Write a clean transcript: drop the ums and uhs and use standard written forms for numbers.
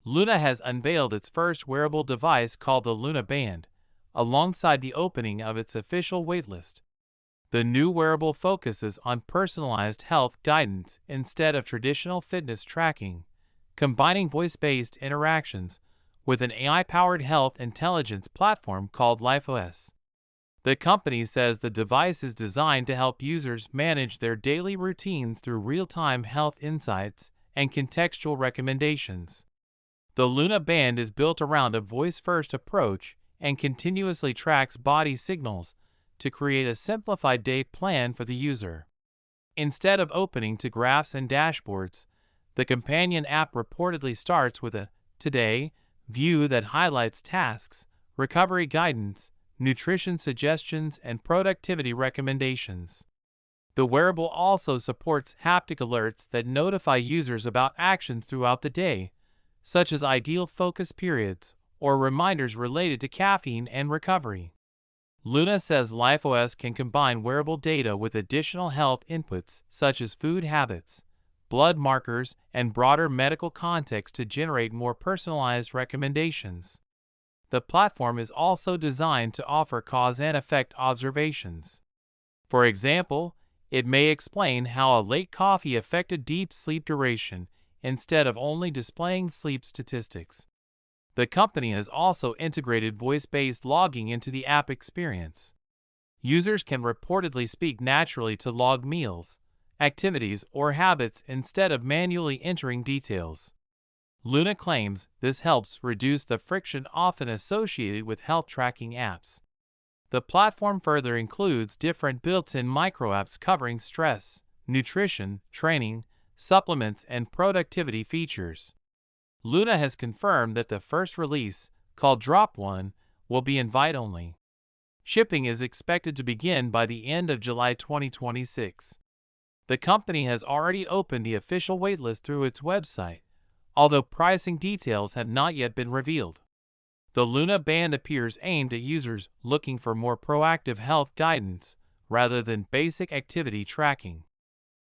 Luna has unveiled its first wearable device called the Luna Band, alongside the opening of its official waitlist. The new wearable focuses on personalized health guidance instead of traditional fitness tracking, combining voice-based interactions with an AI-powered health intelligence platform called LifeOS. The company says the device is designed to help users manage their daily routines through real-time health insights and contextual recommendations. The Luna Band is built around a voice-first approach and continuously tracks body signals to create a simplified day plan for the user. Instead of opening to graphs and dashboards, the companion app reportedly starts with a Today view that highlights tasks, recovery guidance, nutrition suggestions, and productivity recommendations. The wearable also supports haptic alerts that notify users about actions throughout the day, such as ideal focus periods or reminders related to caffeine and recovery. Luna says LifeOS can combine wearable data with additional health inputs such as food habits, blood markers, and broader medical context to generate more personalized recommendations. The platform is also designed to offer cause and effect observations. For example, it may explain how a late coffee affected deep sleep duration instead of only displaying sleep statistics. The company has also integrated voice-based logging into the app experience. Users can reportedly speak naturally to log meals, activities, or habits instead of manually entering details. Luna claims this helps reduce the friction often associated with health tracking apps. The platform further includes different built-in micro-apps covering stress, nutrition, training, supplements, and productivity features. Luna has confirmed that the first release, called Drop 1, will be invite-only. Shipping is expected to begin by the end of July 2026. The company has already opened the official waitlist through its website, although pricing details have not yet been revealed. The Luna Band appears aimed at users looking for more proactive health guidance rather than basic activity tracking.